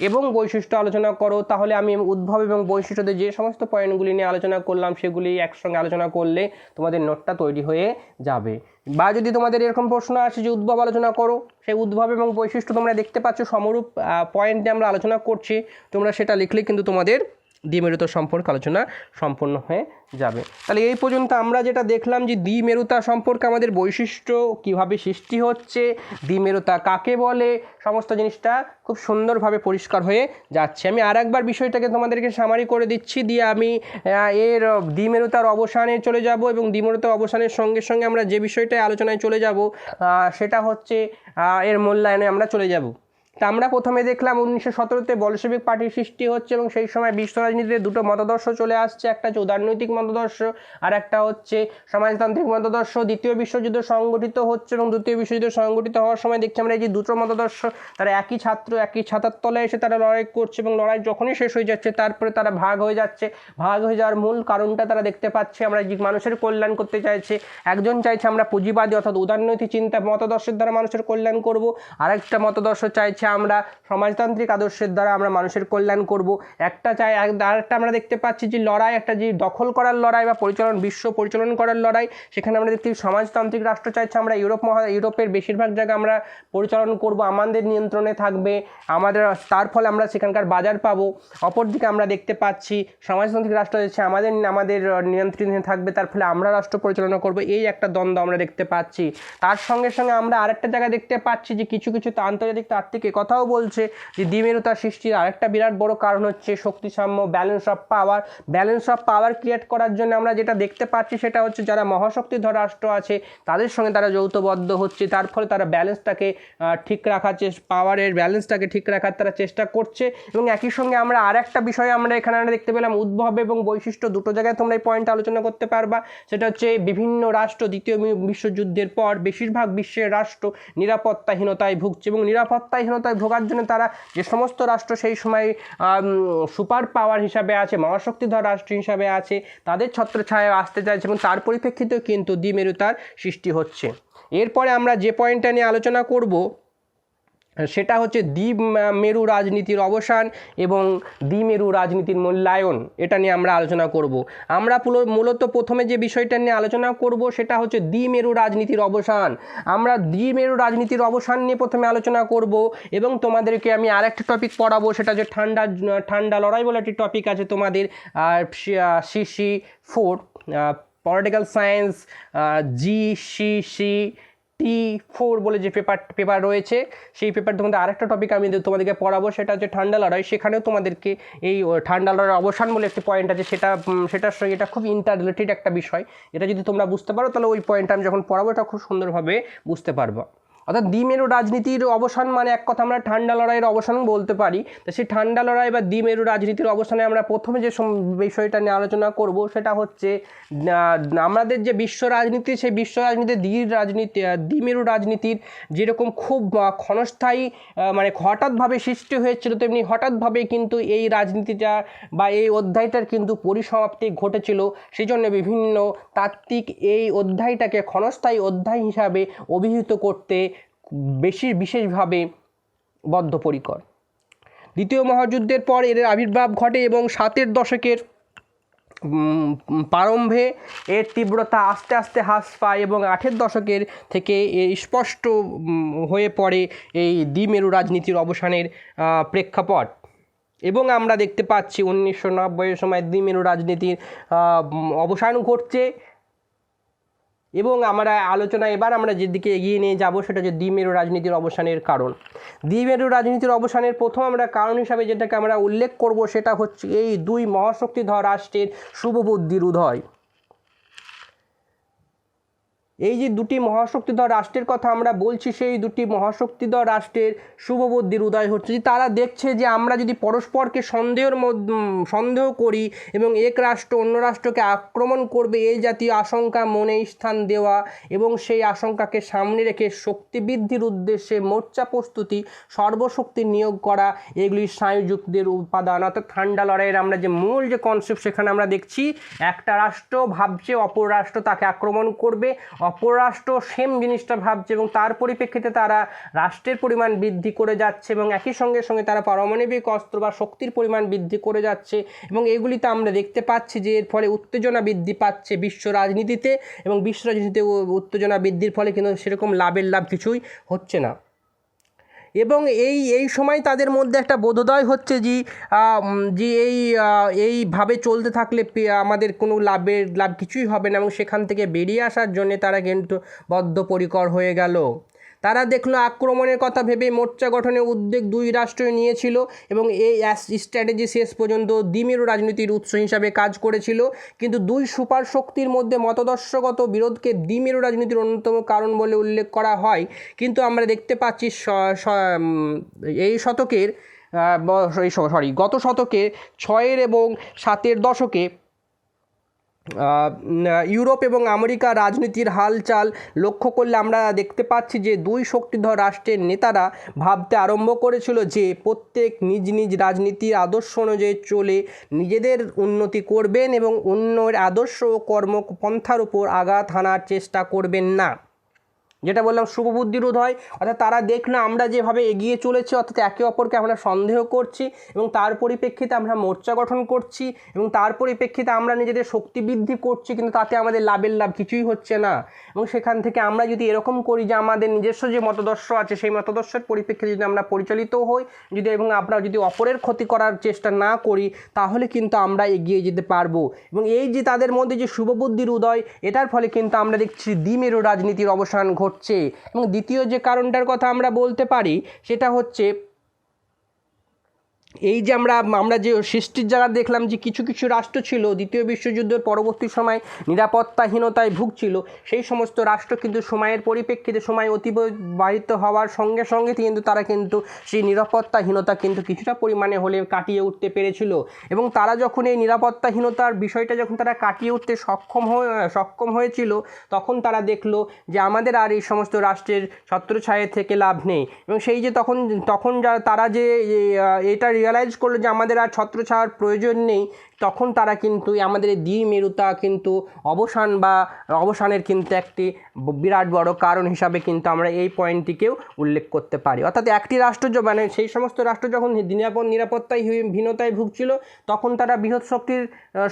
এবং বৈশিষ্ট্য আলোচনা করো, তাহলে আমি উদ্ভব এবং বৈশিষ্ট্যতে যে সমস্ত পয়েন্টগুলি নিয়ে আলোচনা করলাম সেগুলি একসঙ্গে আলোচনা করলে তোমাদের নোটটা তৈরি হয়ে যাবে। বা যদি তোমাদের এরকম প্রশ্ন আসে যে উদ্ভব আলোচনা করো, সেই উদ্ভব এবং বৈশিষ্ট্য তোমরা দেখতে পাচ্ছ সমরূপ পয়েন্ট নিয়ে আমরা আলোচনা করছি, তোমরা সেটা লিখলে কিন্তু তোমাদের দ্বিমেরুতা সম্পর্কে আলোচনা সম্পূর্ণ হয়ে যাবে। তাহলে এই পর্যন্ত আমরা যেটা দেখলাম যে দ্বিমেরুতা সম্পর্কে আমাদের বৈশিষ্ট্য কিভাবে সৃষ্টি হচ্ছে, দ্বিমেরুতা কাকে বলে, সমস্ত জিনিসটা খুব সুন্দরভাবে পরিষ্কার হয়ে যাচ্ছে। আমি আর একবার বিষয়টাকে তোমাদেরকে সামারি করে দিচ্ছি, দিয়ে আমি এর দ্বিমেরুতার অবসানে চলে যাব, এবং দ্বিমেরুতার অবসানের সঙ্গে সঙ্গে আমরা যে বিষয়টায় আলোচনায় চলে যাব সেটা হচ্ছে এর মূল্যায়নে আমরা চলে যাব। তা আমরা প্রথমে দেখলাম 1917-তে বলশেভিক পার্টির সৃষ্টি হচ্ছে, এবং সেই সময় বিশ্ব রাজনীতিতে দুটো মতাদর্শ চলে আসছে, একটা হচ্ছে উদারনৈতিক মতাদর্শ আর একটা হচ্ছে সমাজতান্ত্রিক মতাদর্শ। দ্বিতীয় বিশ্বযুদ্ধ সংগঠিত হচ্ছে, এবং দ্বিতীয় বিশ্বযুদ্ধ সংগঠিত হওয়ার সময় দেখছি আমরা এই যে দুটো মতাদর্শ তারা একই ছাতার তলায় এসে তারা লড়াই করছে, এবং লড়াই যখনই শেষ হয়ে যাচ্ছে তারপরে তারা ভাগ হয়ে যাচ্ছে। ভাগ হয়ে যাওয়ার মূল কারণটা তারা দেখতে পাচ্ছে, আমরা যে মানুষের কল্যাণ করতে চাইছে, একজন চাইছে আমরা পুঁজিবাদী অর্থাৎ উদারনৈতিক চিন্তা মতাদর্শের দ্বারা মানুষের কল্যাণ করব, আরেকটা মতাদর্শ চাইছে আমরা সমাজতান্ত্রিক আদর্শের দ্বারা আমরা মানুষের কল্যাণ করব। আরেকটা আমরা দেখতে পাচ্ছি যে লড়াই, একটা যে দখল করার লড়াই বা বিশ্ব পরিচালন করার লড়াই, সেখানে আমরা দেখতে সমাজতান্ত্রিক রাষ্ট্র চাইছে আমরা ইউরোপের বেশিরভাগ জায়গা আমরা পরিচালন করব, আমাদের নিয়ন্ত্রণে থাকবে, তার ফলে আমরা সেখানকার বাজার পাবো। অপরদিকে আমরা দেখতে পাচ্ছি সমাজতান্ত্রিক রাষ্ট্র চাইছে আমাদের নিয়ন্ত্রণে থাকবে, তার ফলে আমরা রাষ্ট্র পরিচালনা করব। এই একটা দ্বন্দ্ব আমরা দেখতে পাচ্ছি। তার সঙ্গে সঙ্গে আমরা আরেকটা জায়গায় দেখতে পাচ্ছি যে কিছু আন্তর্জাতিক তাত্ত্বিক কথাও বলছে যে দ্বিমেরুতা সৃষ্টির আরেকটা বিরাট বড় কারণ হচ্ছে শক্তি সাম্য, ব্যালেন্স অফ পাওয়ার ক্রিয়েট করার জন্য আমরা যেটা দেখতে পাচ্ছি সেটা হচ্ছে যারা মহাশক্তিধর রাষ্ট্র আছে তাদের সঙ্গে তারা যৌথবদ্ধ হচ্ছে, তার ফলে তারা ব্যালেন্সটাকে ঠিক রাখার পাওয়ারের ব্যালেন্সটাকে ঠিক রাখার তারা চেষ্টা করছে। এবং একই সঙ্গে আমরা আরেকটা বিষয় আমরা এখানে দেখতে পেলাম, উদ্ভব এবং বৈশিষ্ট্য দুটো জায়গায় তোমরা এই পয়েন্ট আলোচনা করতে পারবা। সেটা হচ্ছে বিভিন্ন রাষ্ট্র দ্বিতীয় বিশ্বযুদ্ধের পর বেশিরভাগ বিশ্বের রাষ্ট্র নিরাপত্তাহীনতায় ভুগছে, এবং নিরাপত্তাহীনতায় ভোগার জন্য তারা যে সমস্ত রাষ্ট্র সেই সময় সুপার পাওয়ার হিসাবে আছে, মহাশক্তিধর রাষ্ট্র হিসাবে আছে, তাদের ছত্রছায়ায় আসতে চাইছে, এবং তার পরিপ্রেক্ষিতেও কিন্তু দ্বিমেরুতার সৃষ্টি হচ্ছে। এরপরে আমরা যে পয়েন্টটা নিয়ে আলোচনা করব সেটা হচ্ছে দ্বিমেরু রাজনীতির অবসান এবং দ্বিমেরু রাজনীতির মূল্যায়ন। এটা নিয়ে আমরা আলোচনা করব। আমরা মূলত প্রথমে যে বিষয়টা নিয়ে আলোচনা করব সেটা হচ্ছে দ্বিমেরু রাজনীতির অবসান। আমরা দ্বিমেরু রাজনীতির অবসান নিয়ে প্রথমে আলোচনা করব এবং তোমাদেরকে আমি আরেকটা টপিক পড়াবো, সেটা হচ্ছে ঠান্ডা লড়াই বলে একটি টপিক আছে তোমাদের CC4 পলিটিক্যাল সায়েন্স GCC-T4 বলে যে পেপার রয়েছে, সেই পেপার তোমাদের আরেকটা টপিক আমি তোমাদেরকে পড়াবো, সেটা হচ্ছে ঠান্ডা লড়াই। সেখানেও তোমাদেরকে এই ঠান্ডা লড়াই অবসান বলে একটি পয়েন্ট আছে, সেটার সঙ্গে এটা খুব ইন্টার রিলেটেড একটা বিষয়। এটা যদি তোমরা বুঝতে পারো তাহলে ওই পয়েন্টটা আমি যখন পড়াবো এটা খুব সুন্দরভাবে বুঝতে পারবো। অর্থাৎ দ্বিমেরু রাজনীতির অবসান মানে এক কথা আমরা ঠান্ডা লড়াইয়ের অবসান বলতে পারি। তো সেই ঠান্ডা লড়াই বা দ্বিমেরু রাজনীতির অবসানে আমরা প্রথমে যে বিষয়টা নিয়ে আলোচনা করব সেটা হচ্ছে আমাদের যে বিশ্ব রাজনীতি, সেই বিশ্ব রাজনীতির দ্বিমেরু রাজনীতির যেরকম খুব ক্ষণস্থায়ী মানে হঠাৎভাবে সৃষ্টি হয়েছিল, তেমনি হঠাৎভাবে কিন্তু এই রাজনীতিটা বা এই অধ্যায়টার কিন্তু পরিসমাপ্তি ঘটেছিল। সেই জন্য বিভিন্ন তাত্ত্বিক এই অধ্যায়টাকে ক্ষণস্থায়ী অধ্যায় হিসাবে অভিহিত করতে বিশেষভাবে বদ্ধপরিকর। দ্বিতীয় মহাযুদ্ধের পর এর আবির্ভাব ঘটে এবং 7-এর দশকের প্রারম্ভে এর তীব্রতা আস্তে আস্তে হ্রাস পায় এবং 8-এর দশকের থেকে স্পষ্ট হয়ে পড়ে এই দ্বিমেরু রাজনীতির অবসানের প্রেক্ষাপট। এবং আমরা দেখতে পাচ্ছি 1990-এর সময় দ্বিমেরু রাজনীতির অবসান ঘটছে। এবং এবার আমরা যেদিকে এগিয়ে নিয়ে যাব সেটা হচ্ছে দ্বিমেরু রাজনীতির অবসানের কারণ। দ্বিমেরু রাজনীতির অবসানের প্রথম আমরা কারণ হিসাবে যেটাকে আমরা উল্লেখ করব সেটা হচ্ছে এই দুই মহাশক্তিধর রাষ্ট্রের শুভবুদ্ধির উদয়। এই যে দুটি মহাশক্তিধর রাষ্ট্রের কথা আমরা বলছি, সেই দুটি মহাশক্তিধর রাষ্ট্রের শুভবুদ্ধির উদয় হচ্ছে যে তারা দেখছে যে আমরা যদি পরস্পরকে সন্দেহ করি এবং এক রাষ্ট্র অন্য রাষ্ট্রকে আক্রমণ করবে এই জাতীয় আশঙ্কা মনে স্থান দেওয়া এবং সেই আশঙ্কাকে সামনে রেখে শক্তি বৃদ্ধির উদ্দেশ্যে মোর্চা প্রস্তুতি, সর্বশক্তি নিয়োগ করা, এগুলি স্নায়ুযুদ্ধের উপাদান। অর্থাৎ ঠান্ডা লড়াইয়ের আমরা যে মূল যে কনসেপ্ট সেখানে আমরা দেখছি একটা রাষ্ট্র ভাবছে অপর রাষ্ট্র তাকে আক্রমণ করবে, অপর রাষ্ট্র সেম জিনিসটা ভাবছে এবং তার পরিপ্রেক্ষিতে তারা রাষ্ট্রের পরিমাণ বৃদ্ধি করে যাচ্ছে এবং একই সঙ্গে তারা পারমাণবিক অস্ত্র বা শক্তির পরিমাণ বৃদ্ধি করে যাচ্ছে। এবং এগুলিতে আমরা দেখতে পাচ্ছি যে এর ফলে উত্তেজনা বৃদ্ধি পাচ্ছে বিশ্ব রাজনীতিতে এবং বিশ্ব রাজনীতিতে উত্তেজনা বৃদ্ধির ফলে কিন্তু সেরকম লাভ কিছুই হচ্ছে না। এবং এই সময় তাদের মধ্যে একটা বোধোদয় হচ্ছে যে এইভাবে চলতে থাকলে আমাদের কোনো লাভ কিছুই হবে না এবং সেখান থেকে বেরিয়ে আসার জন্য তারা কিন্তু বদ্ধপরিকর হয়ে গেল। তারা দেখলো আক্রমণের কথা ভেবে মোর্চা গঠনের উদ্যোগ দুই রাষ্ট্রই নিয়েছিল এবং এই স্ট্র্যাটেজি শেষ পর্যন্ত দ্বিমেরু রাজনীতির উৎস হিসাবে কাজ করেছিল। কিন্তু দুই সুপার শক্তির মধ্যে মতাদর্শগত বিরোধকে দ্বিমেরু রাজনীতির অন্যতম কারণ বলে উল্লেখ করা হয়। কিন্তু আমরা দেখতে পাচ্ছি গত শতকে 6-এর এবং 7-এর দশকে ইউরোপ এবং আমেরিকা রাজনীতির হালচাল লক্ষ্য করলে আমরা দেখতে পাচ্ছি যে দুই শক্তিধর রাষ্ট্রের নেতারা ভাবতে আরম্ভ করেছিল যে প্রত্যেক নিজ নিজ রাজনীতির আদর্শ অনুযায়ী চলে নিজেদের উন্নতি করবেন এবং অন্যের আদর্শ ও কর্মপন্থার উপর আঘাত হানার চেষ্টা করবেন না। যেটা বললাম শুভবুদ্ধির উদয়, অর্থাৎ তারা দেখলো আমরা যেভাবে এগিয়ে চলেছি, অর্থাৎ একে অপরকে আমরা সন্দেহ করছি এবং তার পরিপ্রেক্ষিতে আমরা মোর্চা গঠন করছি এবং তার পরিপ্রেক্ষিতে আমরা নিজেদের শক্তি বৃদ্ধি করছি, কিন্তু তাতে আমাদের লাভ কিছুই হচ্ছে না। এবং সেখান থেকে আমরা যদি এরকম করি যে আমাদের নিজস্ব যে মতাদর্শ আছে সেই মতাদর্শের পরিপ্রেক্ষিতে যদি আমরা পরিচালিত হই এবং আমরা যদি অপরের ক্ষতি করার চেষ্টা না করি তাহলে কিন্তু আমরা এগিয়ে যেতে পারবো। এবং এই যে তাদের মধ্যে যে শুভবুদ্ধির উদয়, এটার ফলে কিন্তু আমরা দেখছি দ্বিমেরু রাজনীতির অবসান ঘটছে। এবং দ্বিতীয় যে কারণটার কথা আমরা বলতে পারি সেটা হচ্ছে এই যে আমরা যে সৃষ্টির জায়গা দেখলাম যে কিছু রাষ্ট্র ছিল দ্বিতীয় বিশ্বযুদ্ধের পরবর্তী সময় নিরাপত্তাহীনতায় ভুগছিল, সেই সমস্ত রাষ্ট্র কিন্তু সময়ের পরিপ্রেক্ষিতে সময় অতিবাহিত হওয়ার সঙ্গে সঙ্গে কিন্তু তারা কিন্তু সেই নিরাপত্তাহীনতা কিন্তু কিছুটা পরিমাণে হলে কাটিয়ে উঠতে পেরেছিল। এবং তারা যখন এই নিরাপত্তাহীনতার বিষয়টা যখন তারা কাটিয়ে উঠতে সক্ষম হয়েছিল তখন তারা দেখলো যে আমাদের আর এই সমস্ত রাষ্ট্রের ছত্রছায়া থেকে লাভ নেই। এবং সেই যে তখন তারা যে এটা রিয়ালাইজ রিয়ালাইজ করলো যে আমাদের আর ছত্রছায়ার প্রয়োজন নেই, তখন তারা কিন্তু আমাদের এই দ্বিমেরুতা কিন্তু অবসানের কিন্তু একটি বিরাট বড় কারণ হিসাবে কিন্তু আমরা এই পয়েন্টটিকেও উল্লেখ করতে পারি। অর্থাৎ একটি রাষ্ট্র মানে সেই সমস্ত রাষ্ট্র যখন নিরাপত্তায় হীনতায় ভুগছিল, তখন তারা বৃহৎ শক্তির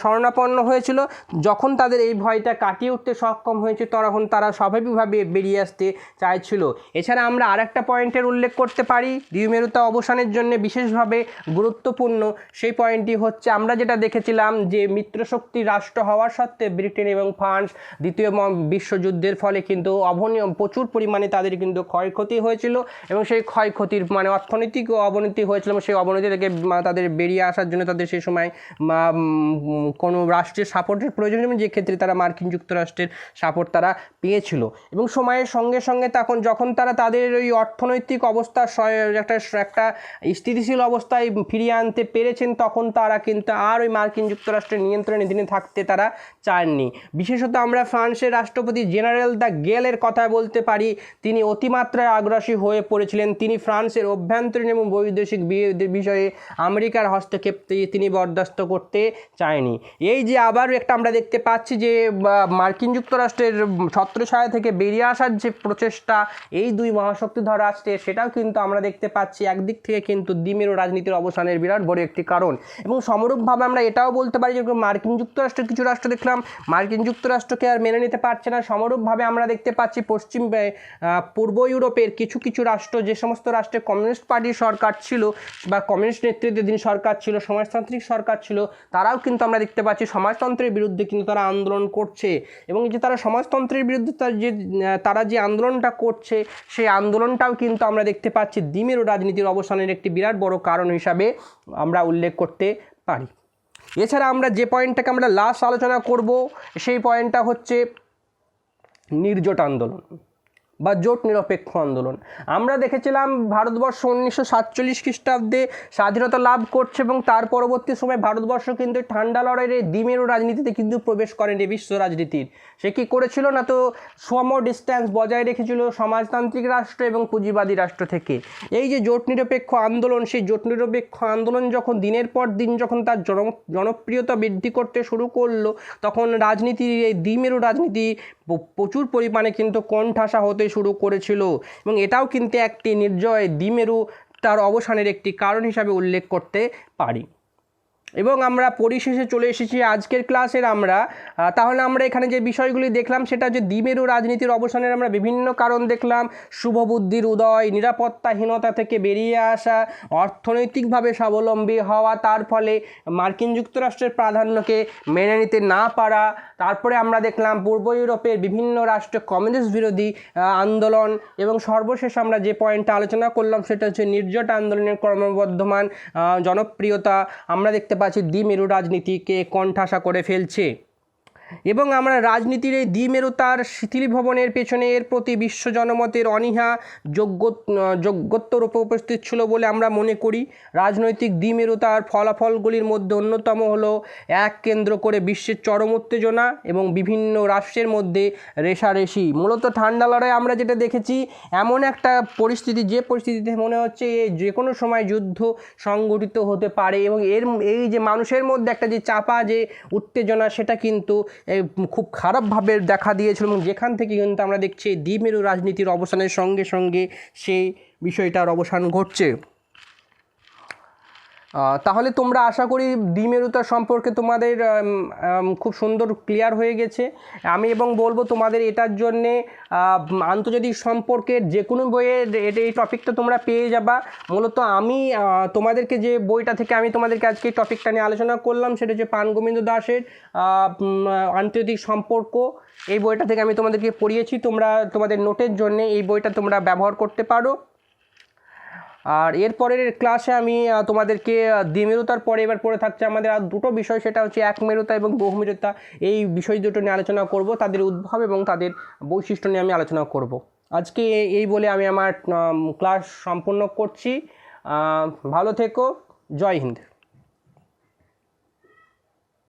শরণাপন্ন হয়েছিল। যখন তাদের এই ভয়টা কাটিয়ে উঠতে সক্ষম হয়েছে, তখন তারা স্বাভাবিকভাবে বেরিয়ে আসতে চাইছিল। এছাড়া আমরা আরেকটা পয়েন্টের উল্লেখ করতে পারি দ্বিমেরুতা অবসানের জন্য বিশেষভাবে গুরুত্বপূর্ণ। সেই পয়েন্টটি হচ্ছে, আমরা যেটা দেখেছিলাম যে মিত্রশক্তির রাষ্ট্র হওয়ার সত্ত্বে ব্রিটেন এবং ফ্রান্স দ্বিতীয় বিশ্বযুদ্ধের ফলে কিন্তু প্রচুর পরিমাণে তাদের কিন্তু ক্ষয়ক্ষতি হয়েছিল, এবং সেই ক্ষয়ক্ষতির মানে অর্থনৈতিক অবনতি হয়েছিল, এবং সেই অবনতি থেকে তাদের বেরিয়ে আসার জন্য তাদের সেই সময় কোনো রাষ্ট্রের সাপোর্টের প্রয়োজন, যে ক্ষেত্রে তারা মার্কিন যুক্তরাষ্ট্রের সাপোর্ট তারা পেয়েছিল। এবং সময়ের সঙ্গে সঙ্গে যখন তারা তাদের ওই অর্থনৈতিক অবস্থা একটা স্থিতিশীল অবস্থায় ফিরিয়ে আনতে পেরেছেন, তখন তারা কিন্তু আর ওই মার্কিন যুক্তরাষ্ট্রের নিয়ন্ত্রণে দিনে থাকতে তারা চাননি। বিশেষত আমরা ফ্রান্সের রাষ্ট্রপতি জেনারেল দ্য গেলের কথা বলতে পারি। তিনি অতিমাত্রায় আগ্রাসী হয়ে পড়েছিলেন। তিনি ফ্রান্সের অভ্যন্তরীণ এবং বৈদেশিক বিষয়ে আমেরিকার হস্তক্ষেপ তিনি বরদাস্ত করতে চায়নি। এই যে আবার একটা আমরা দেখতে পাচ্ছি যে মার্কিন যুক্তরাষ্ট্রের ছত্রছায়া থেকে বেরিয়ে আসার যে প্রচেষ্টা এই দুই মহাশক্তিধর রাষ্ট্রের, সেটাও কিন্তু আমরা দেখতে পাচ্ছি একদিক থেকে কিন্তু দ্বিমেরু রাজনীতির অবসানের বিরাট বড় একটি কারণ। এবং সমরূপভাবে আমরা এটাও বলতে পারি যে মার্কিন যুক্তরাষ্ট্রের কিছু রাষ্ট্র দেখলাম মার্কিন যুক্তরাষ্ট্রকে আর মেনে নিতে পারছে না। সমরূপভাবে আমরা দেখতে পাচ্ছি পূর্ব ইউরোপের কিছু কিছু রাষ্ট্র, যে সমস্ত রাষ্ট্রে কমিউনিস্ট পার্টির সরকার ছিল বা কমিউনিস্ট নেতৃত্বাধীন সরকার ছিল, সমাজতান্ত্রিক সরকার ছিল, তারাও কিন্তু আমরা দেখতে পাচ্ছি সমাজতন্ত্রের বিরুদ্ধে কিন্তু তারা আন্দোলন করছে। এবং যে তারা সমাজতন্ত্রের বিরুদ্ধে তারা যে আন্দোলনটা করছে, সেই আন্দোলনটাও কিন্তু আমরা দেখতে পাচ্ছি দ্বিমেরু রাজনীতির অবসানের একটি বিরাট বড় কারণ হিসাবে আমরা উল্লেখ করতে পারি। এছাড়া আমরা যে পয়েন্টটাকে আমরা লাস্ট আলোচনা করব, সেই পয়েন্টটা হচ্ছে নির্জোট আন্দোলন বা জোট নিরপেক্ষ আন্দোলন। আমরা দেখেছিলাম ভারতবর্ষ 1947 খ্রিস্টাব্দে স্বাধীনতা লাভ করছে, এবং তার পরবর্তী সময় ভারতবর্ষ কিন্তু ঠান্ডা লড়াইয়ের দ্বিমেরু রাজনীতিতে কিন্তু প্রবেশ করেনি বিশ্ব রাজনীতির। সে কী করেছিল না, তো সম ডিস্ট্যান্স বজায় রেখেছিল সমাজতান্ত্রিক রাষ্ট্র এবং পুঁজিবাদী রাষ্ট্র থেকে। এই যে জোট নিরপেক্ষ আন্দোলন, সেই জোট নিরপেক্ষ আন্দোলন যখন দিনের পর দিন যখন তার জনপ্রিয়তা বৃদ্ধি করতে শুরু করলো, তখন রাজনীতির এই দ্বিমেরু রাজনীতি প্রচুর পরিমাণে কিন্তু কোণঠাসা হতে শুরু করেছিল। এবং এটাও কিন্তু একটি নির্জয় দ্বিমেরু তার অবসানের একটি কারণ হিসাবে উল্লেখ করতে পারি। এবং আমরা পরিশেষে চলে এসেছি আজকের ক্লাসের। তাহলে আমরা এখানে যে বিষয়গুলি দেখলাম, সেটা হচ্ছে দ্বিমেরু রাজনীতির অবসানের আমরা বিভিন্ন কারণ দেখলাম। শুভবুদ্ধির উদয়, নিরাপত্তাহীনতা থেকে বেরিয়ে আসা, অর্থনৈতিকভাবে স্বাবলম্বী হওয়া, তার ফলে মার্কিন যুক্তরাষ্ট্রের প্রাধান্যকে মেনে নিতে না পারা। তারপরে আমরা দেখলাম পূর্ব ইউরোপের বিভিন্ন রাষ্ট্র কমিউনিস্ট বিরোধী আন্দোলন। এবং সর্বশেষ আমরা যে পয়েন্টটা আলোচনা করলাম, সেটা হচ্ছে নির্জোট আন্দোলনের ক্রমবর্ধমান জনপ্রিয়তা আমরা দেখতে পাচ্ছি দ্বিমেরু রাজনীতিকে কোণঠাসা করে ফেলছে। এবং আমরা রাজনীতির এই দ্বিমেরুতার শিথিলীভবনের পেছনে এর প্রতি বিশ্ব জনমতের অনীহা যোগ্যত্বর উপর উপস্থিত ছিল বলে আমরা মনে করি। রাজনৈতিক দ্বিমেরুতার ফলাফলগুলির মধ্যে অন্যতম হলো এক কেন্দ্র করে বিশ্বের চরম উত্তেজনা এবং বিভিন্ন রাষ্ট্রের মধ্যে রেষারেষি। মূলত ঠান্ডা লড়াই আমরা যেটা দেখেছি, এমন একটা পরিস্থিতি, যে পরিস্থিতিতে মনে হচ্ছে যে কোনো সময় যুদ্ধ সংঘটিত হতে পারে। এবং এই যে মানুষের মধ্যে একটা যে চাপা যে উত্তেজনা, সেটা কিন্তু খুব খারাপভাবে দেখা দিয়েছিল, এবং যেখান থেকে কিন্তু আমরা দেখছি দ্বিমেরু রাজনীতির অবসানের সঙ্গে সঙ্গে সেই বিষয়টার অবসান ঘটছে। তাহলে তোমরা আশা করি দ্বিমেরুতা সম্পর্কে তোমাদের খুব সুন্দর ক্লিয়ার হয়ে গেছে। আমি এবং বলবো তোমাদের এটার জন্যে আন্তর্জাতিক সম্পর্কের যে কোনো বইয়ে এই টপিকটা তোমরা পেয়ে যাবা। মূলত আমি তোমাদেরকে যে বইটা থেকে আমি তোমাদেরকে আজকে এই টপিকটা নিয়ে আলোচনা করলাম, সেটা হচ্ছে পানগোবিন্দ দাসের আন্তর্জাতিক সম্পর্ক। এই বইটা থেকে আমি তোমাদেরকে পড়িয়েছি। তোমরা তোমাদের নোটের জন্য এই বইটা তোমরা ব্যবহার করতে পারো। আর এরপরের ক্লাসে আমি তোমাদেরকে দ্বিমেরুতার পরে এবার পড়ে থাকছে আমাদের আর দুটো বিষয়, সেটা হচ্ছে একমেরুতা এবং বহুমেরুতা। এই বিষয় দুটো নিয়ে আলোচনা করব, তাদের উদ্ভব এবং তাদের বৈশিষ্ট্য নিয়ে আমি আলোচনা করব। আজকে এই বলে আমি আমার ক্লাস সম্পূর্ণ করছি। ভালো থেকো। জয় হিন্দ।